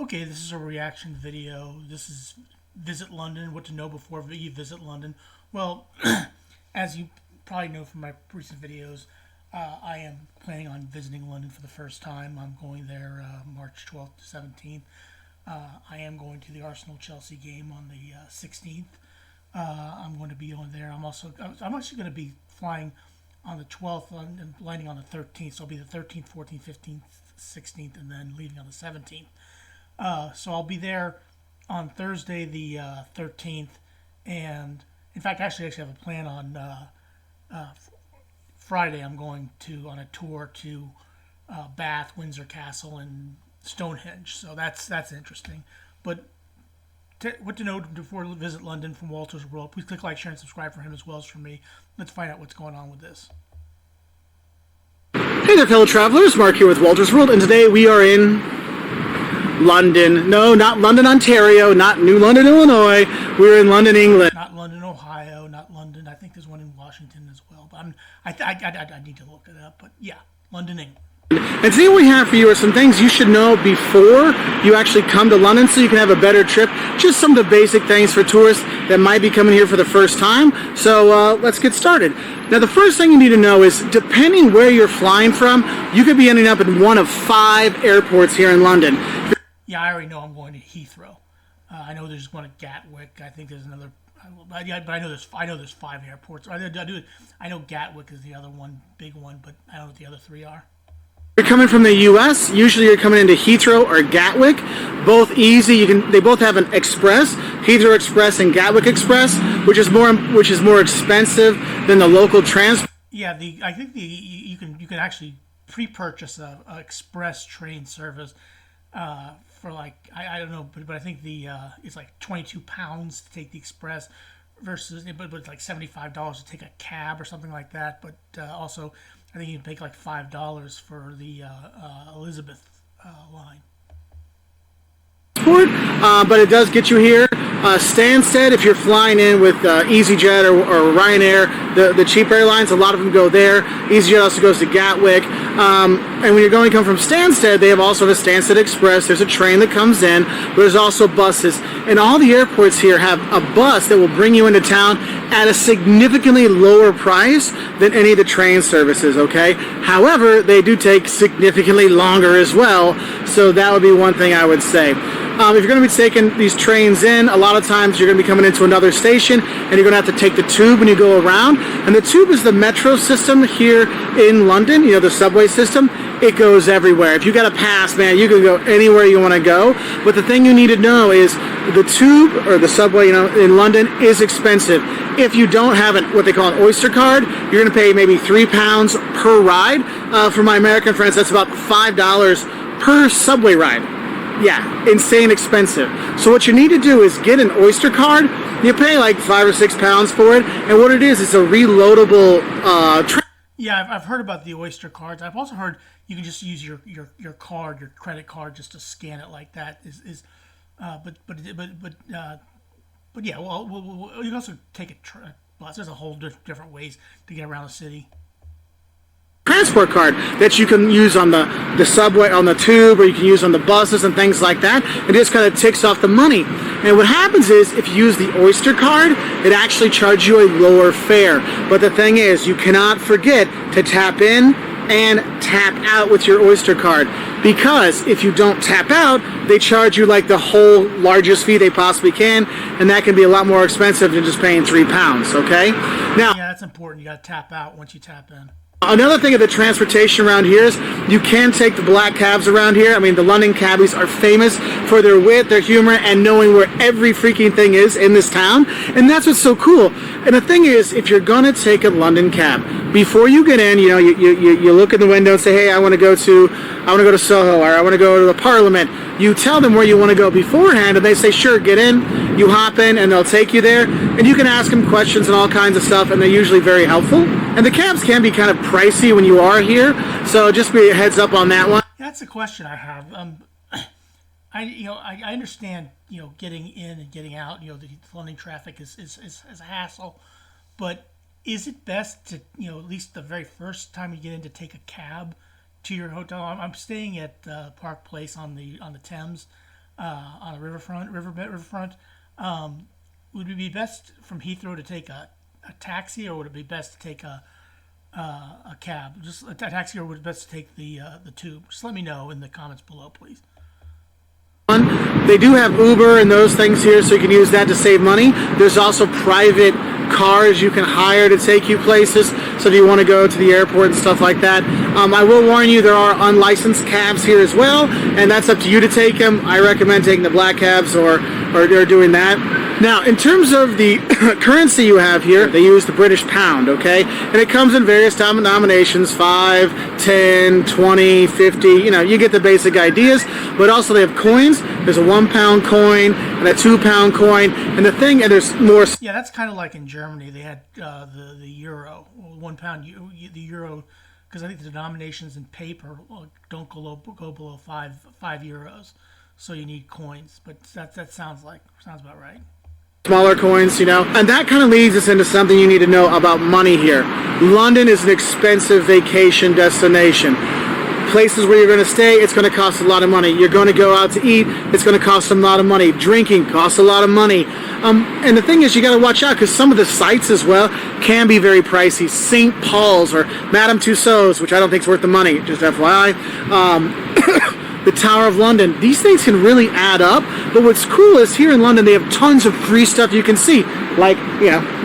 Okay, this is a reaction video. This is Visit London, what to know before you visit London. Well, as you probably know from my recent videos, I am planning on visiting London for the first time. I'm going there March 12th to 17th. I am going to the Arsenal-Chelsea game on the 16th. I'm going to be on there. I'm actually going to be flying on the 12th and landing on the 13th. So I'll be the 13th, 14th, 15th, 16th, and then leaving on the 17th. So I'll be there on Thursday the 13th, and in fact, actually have a plan on Friday. I'm going to on a tour to Bath, Windsor Castle, and Stonehenge. So that's interesting. But what to know before you visit London from Walter's World? Please click like, share, and subscribe for him as well as for me. Let's find out what's going on with this. Hey there, fellow travelers. Mark here with Walter's World, and today we are in London. No, not London, Ontario, not New London, Illinois. We're in London, England. Not London, Ohio, not London. I think there's one in Washington as well. But I need to look it up. But yeah, London, England. And today what we have for you are some things you should know before you actually come to London so you can have a better trip. Just some of the basic things for tourists that might be coming here for the first time. So let's get started. Now the first thing you need to know is depending where you're flying from, you could be ending up in one of 5 airports here in London. Yeah, I already know I'm going to Heathrow. I know there's one at Gatwick. I think there's another. But I know there's 5 airports. I know Gatwick is the other one, big one, but I don't know what the other 3 are. If you're coming from the U.S., usually you're coming into Heathrow or Gatwick. Both easy. They both have an express, Heathrow Express and Gatwick Express, which is more expensive than the local transport. Yeah, I think you can actually pre-purchase a express train service for like I don't know, but I think it's like £22 to take the express versus but it's like $75 to take a cab or something like that. But also I think you can pay like $5 for the Elizabeth line. But it does get you here. Stansted, if you're flying in with EasyJet or Ryanair, the cheap airlines, a lot of them go there. EasyJet also goes to Gatwick. And when you're going to come from Stansted, they also have a Stansted Express. There's a train that comes in, but there's also buses. And all the airports here have a bus that will bring you into town at a significantly lower price than any of the train services, okay? However, they do take significantly longer as well, so that would be one thing I would say. If you're going to be taking these trains in, a lot of times you're going to be coming into another station and you're going to have to take the tube when you go around. And the tube is the metro system here in London, the subway system. It goes everywhere. If you got a pass, man, you can go anywhere you want to go. But the thing you need to know is the tube or the subway, in London is expensive. If you don't have what they call an Oyster card, you're going to pay maybe £3 per ride. For my American friends, that's about $5 per subway ride. Yeah, insane expensive. So what you need to do is get an Oyster card. You pay like £5 or £6 for it, and what it is, it's a reloadable. Yeah, I've heard about the Oyster cards. I've also heard you can just use your card, your credit card, just to scan it like that. But yeah. Well, you can also take a bus. There's a whole different ways to get around the city. Transport card that you can use on the subway, on the tube, or you can use on the buses and things like that. It just kind of ticks off the money. And what happens is, if you use the Oyster card, it actually charges you a lower fare. But the thing is, you cannot forget to tap in and tap out with your Oyster card, because if you don't tap out, they charge you like the whole largest fee they possibly can, and that can be a lot more expensive than just paying £3, okay? Now, yeah, that's important. You got to tap out once you tap in. Another thing of the transportation around here is you can take the black cabs around here. I mean, the London cabbies are famous for their wit, their humor, and knowing where every freaking thing is in this town. And that's what's so cool. And the thing is, if you're going to take a London cab, before you get in, you look in the window and say, hey, I want to go to Soho, or I want to go to the Parliament. You tell them where you want to go beforehand, and they say, sure, get in. You hop in, and they'll take you there. And you can ask them questions and all kinds of stuff, and they're usually very helpful. And the cabs can be kind of pricey when you are here, so just be a heads up on that one. Yeah, that's a question I have. I understand getting in and getting out. The London traffic is a hassle, but is it best to at least the very first time you get in to take a cab to your hotel? I'm staying at Park Place on the Thames. on the riverfront. Would it be best from Heathrow to take a taxi, or would it be best to take a cab? Just a taxi, or would it be best to take the tube? Just let me know in the comments below, please. They do have Uber and those things here, so you can use that to save money. There's also private cars you can hire to take you places, so if you want to go to the airport and stuff like that. I will warn you, there are unlicensed cabs here as well, and that's up to you to take them. I recommend taking the black cabs or doing that. Now, in terms of the currency you have here, they use the British pound, okay? And it comes in various denominations, 5, 10, 20, 50, you get the basic ideas. But also they have coins. There's a £1 coin and a £2 coin. And there's more. Yeah, that's kind of like in Germany. They had the euro, £1, the euro, because I think the denominations in paper don't go below 5 euros. So you need coins. But that sounds about right. Smaller coins, and that kind of leads us into something you need to know about money here. London is an expensive vacation destination. Places where you're going to stay, it's going to cost a lot of money. You're going to go out to eat, it's going to cost a lot of money. Drinking costs a lot of money. And the thing is, you got to watch out, because some of the sites as well can be very pricey. St. Paul's or Madame Tussauds, which I don't think is worth the money, just FYI. The Tower of London. These things can really add up. But what's cool is here in London, they have tons of free stuff you can see. Like,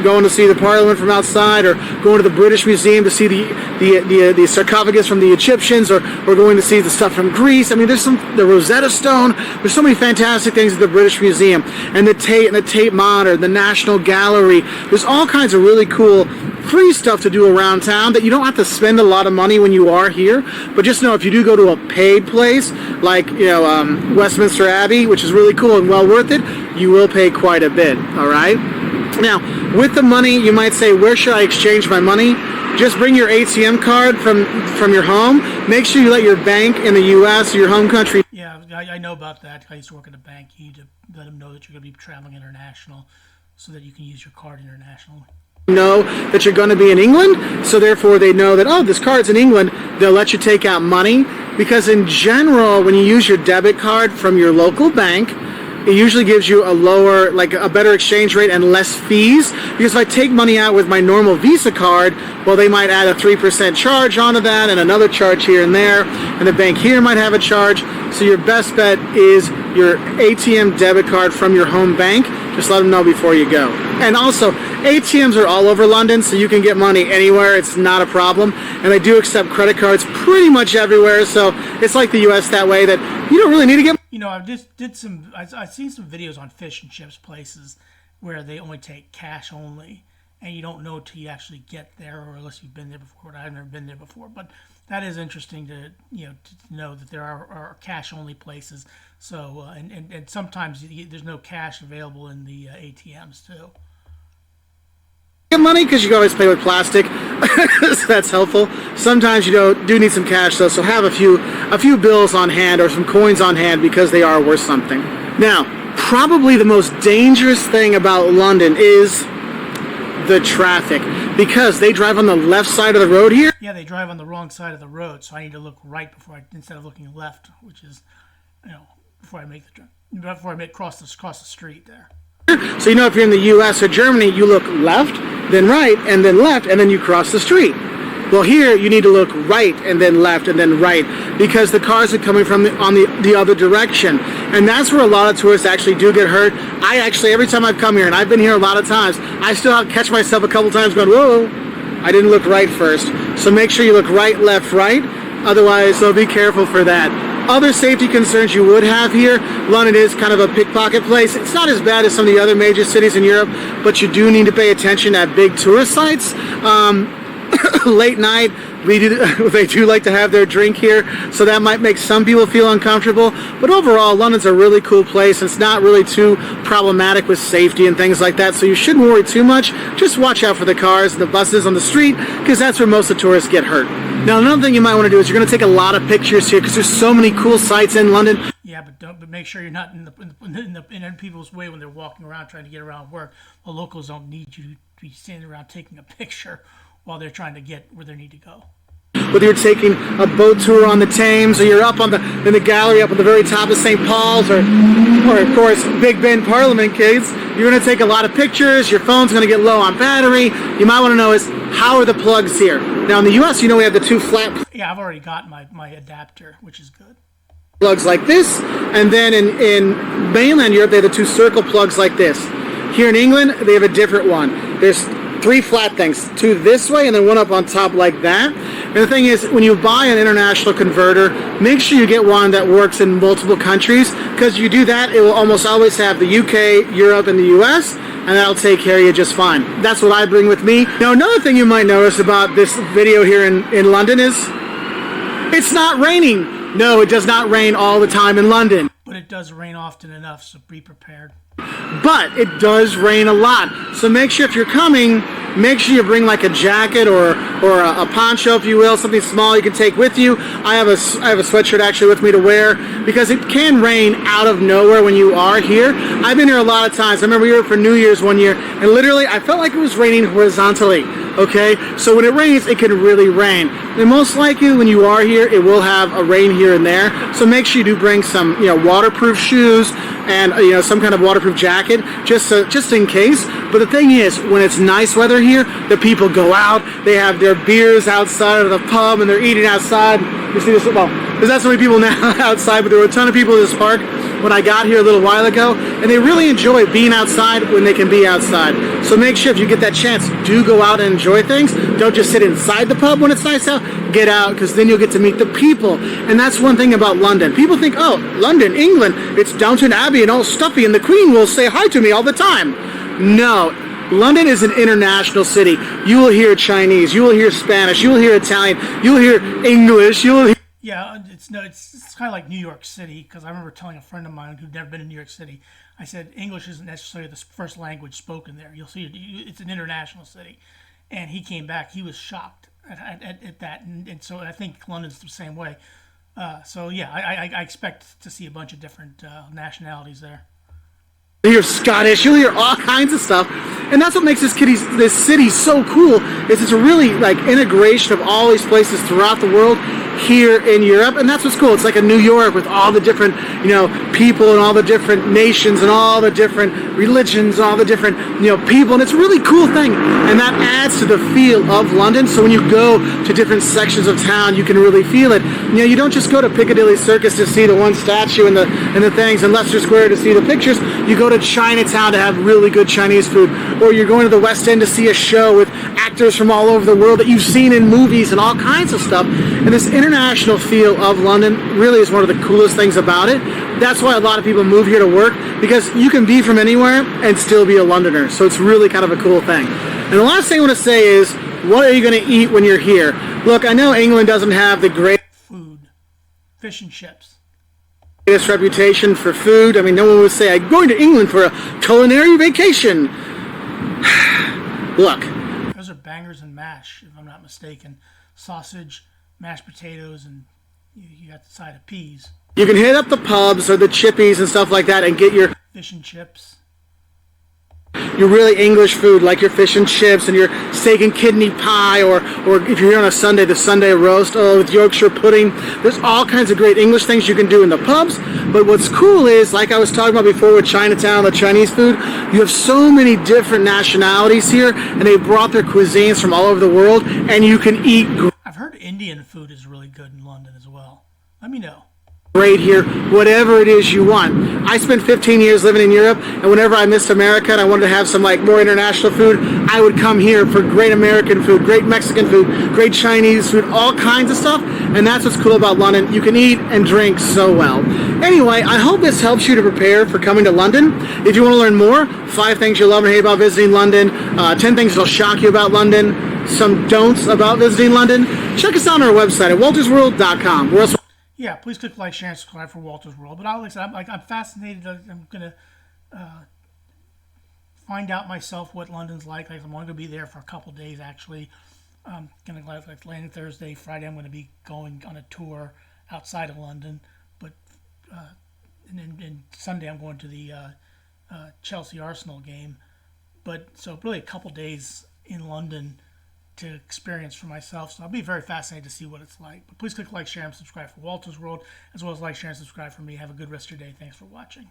going to see the Parliament from outside, or going to the British Museum to see the sarcophagus from the Egyptians, or going to see the stuff from Greece. I mean, there's the Rosetta Stone. There's so many fantastic things at the British Museum. And the Tate Modern, the National Gallery. There's all kinds of really cool free stuff to do around town that you don't have to spend a lot of money when you are here. But just know, if you do go to a paid place like Westminster Abbey, which is really cool and well worth it, you will pay quite a bit. All right. Now, with the money, you might say, where should I exchange my money? Just bring your ATM card from your home. Make sure you let your bank in the U.S. or your home country. Yeah, I know about that. I used to work at a bank. You need to let them know that you're going to be traveling international, so that you can use your card internationally. Know that you're going to be in England, so therefore they know that, this card's in England. They'll let you take out money, because in general, when you use your debit card from your local bank, it usually gives you a better exchange rate and less fees. Because if I take money out with my normal Visa card, well, they might add a 3% charge onto that, and another charge here and there, and the bank here might have a charge. So your best bet is your ATM debit card from your home bank. Just let them know before you go. And also, ATMs are all over London, so you can get money anywhere. It's not a problem. And they do accept credit cards pretty much everywhere, so it's like the U.S. that way, that you don't really need to get. I've seen some videos on fish and chips places where they only take cash only, and you don't know till you actually get there, or unless you've been there before. I've never been there before, but that is interesting to know that there are cash only places. So and sometimes there's no cash available in the ATMs too. Get money, because you can always pay with plastic. So that's helpful. Sometimes you do need some cash though, so have a few bills on hand or some coins on hand, because they are worth something. Now, probably the most dangerous thing about London is the traffic, because they drive on the left side of the road here. Yeah, they drive on the wrong side of the road, so I need to look right instead of looking left, which is, before I cross the street there. So if you're in the U.S. or Germany, you look left, then right, and then left, and then you cross the street. Well, here you need to look right, and then left, and then right, because the cars are coming from the other direction. And that's where a lot of tourists actually do get hurt. I actually, every time I've come here, and I've been here a lot of times, I still have to catch myself a couple times going, whoa, I didn't look right first. So make sure you look right, left, right. Otherwise, so be careful for that. Other safety concerns you would have here, London is kind of a pickpocket place. It's not as bad as some of the other major cities in Europe, but you do need to pay attention at big tourist sites. Late night, they do like to have their drink here, so that might make some people feel uncomfortable. But overall, London's a really cool place. It's not really too problematic with safety and things like that, so you shouldn't worry too much. Just watch out for the cars and the buses on the street, because that's where most of the tourists get hurt. Now, another thing you might want to do is you're going to take a lot of pictures here, because there's so many cool sites in London. Yeah, but make sure you're not in people's way when they're walking around trying to get around work. The locals don't need you to be standing around taking a picture while they're trying to get where they need to go. Whether you're taking a boat tour on the Thames, or you're up on in the gallery up at the very top of St. Paul's, or of course Big Ben Parliament, kids, you're going to take a lot of pictures. Your phone's going to get low on battery. You might want to know is, how are the plugs here? Now in the U.S., we have the two flat Yeah, I've already got my adapter, which is good. plugs like this, and then in mainland Europe, they have the two circle plugs like this. Here in England, they have a different one. There's three flat things, two this way and then one up on top like that. And the thing is, when you buy an international converter, make sure you get one that works in multiple countries, because you do that, it will almost always have the UK, Europe, and the US, and that'll take care of you just fine. That's what I bring with me. Now, another thing you might notice about this video here in London is it's not raining. No, it does not rain all the time in London. But it does rain often enough, so be prepared. But it does rain a lot. So make sure if you're coming, make sure you bring like a jacket or a poncho, if you will, something small you can take with you. I have a sweatshirt actually with me to wear, because it can rain out of nowhere when you are here. I've been here a lot of times. I remember we were here for New Year's one year, and literally I felt like it was raining horizontally. Okay, so when it rains, it can really rain. And most likely when you are here, it will have a rain here and there. So make sure you do bring some, waterproof shoes and some kind of waterproof jacket, just in case. But the thing is, when it's nice weather here, the people go out. They have their beers outside of the pub, and they're eating outside. You see this? Well, there's not so many people now outside, but there were a ton of people in this park when I got here a little while ago, and they really enjoy being outside when they can be outside. So make sure if you get that chance, do go out and enjoy things. Don't just sit inside the pub when it's nice out. Get out, because then you'll get to meet the people. And that's one thing about London. People think, oh, London, England, it's Downton Abbey and all stuffy, and the Queen will say hi to me all the time. No. London is an international city. You will hear Chinese, you will hear Spanish, you will hear Italian, you will hear English, you will hear... Yeah, it's kind of like New York City, because I remember telling a friend of mine who'd never been in New York City, I said English isn't necessarily the first language spoken there. You'll see it's an international city, and he came back. He was shocked at that, and so I think London's the same way. So yeah, I expect to see a bunch of different nationalities there. You'll hear Scottish, you'll hear all kinds of stuff, and that's what makes this city so cool. Is it's a really like integration of all these places throughout the world here in Europe, and that's what's cool. It's like a New York with all the different people and all the different nations and all the different religions, all the different people, and it's a really cool thing, and that adds to the feel of London. So when you go to different sections of town, you can really feel it. You don't just go to Piccadilly Circus to see the one statue and the things, and Leicester Square to see the pictures. You go to Chinatown to have really good Chinese food, or you're going to the West End to see a show with actors from all over the world that you've seen in movies and all kinds of stuff. And this international feel of London really is one of the coolest things about it. That's why a lot of people move here to work, because you can be from anywhere and still be a Londoner. So it's really kind of a cool thing. And the last thing I want to say is, what are you going to eat when you're here? Look, I know England doesn't have the greatest food, fish and chips. Reputation for food. I mean, no one would say, I'm going to England for a culinary vacation. Look. Those are bangers and mash, if I'm not mistaken. Sausage, mashed potatoes, and you got the side of peas. You can hit up the pubs or the chippies and stuff like that and get your fish and chips. Your really English food, like your fish and chips and your steak and kidney pie, or if you're here on a Sunday, the Sunday roast, with Yorkshire pudding. There's all kinds of great English things you can do in the pubs. But what's cool is, like I was talking about before with Chinatown, the Chinese food, you have so many different nationalities here, and they brought their cuisines from all over the world, and you can eat. I've heard Indian food is really good in London as well. Let me know. Great here, whatever it is you want. I spent 15 years living in Europe, and whenever I missed America and I wanted to have some more international food, I would come here for great American food, great Mexican food, great Chinese food, all kinds of stuff. And that's what's cool about London. You can eat and drink so well. Anyway, I hope this helps you to prepare for coming to London. If you want to learn more, 5 things you'll love and hate about visiting London, 10 things that'll shock you about London, some don'ts about visiting London, check us out on our website at waltersworld.com. We're also Yeah, please click like, share, and subscribe for Walter's World. But I'm fascinated. I'm gonna find out myself what London's like. I'm going to be there for a couple days actually. I'm gonna land Thursday, Friday. I'm going to be going on a tour outside of London. But and then Sunday I'm going to the Chelsea Arsenal game. But so really a couple days in London to experience for myself. So I'll be very fascinated to see what it's like. But please click like, share, and subscribe for Walter's World, as well as like, share, and subscribe for me. Have a good rest of your day. Thanks for watching.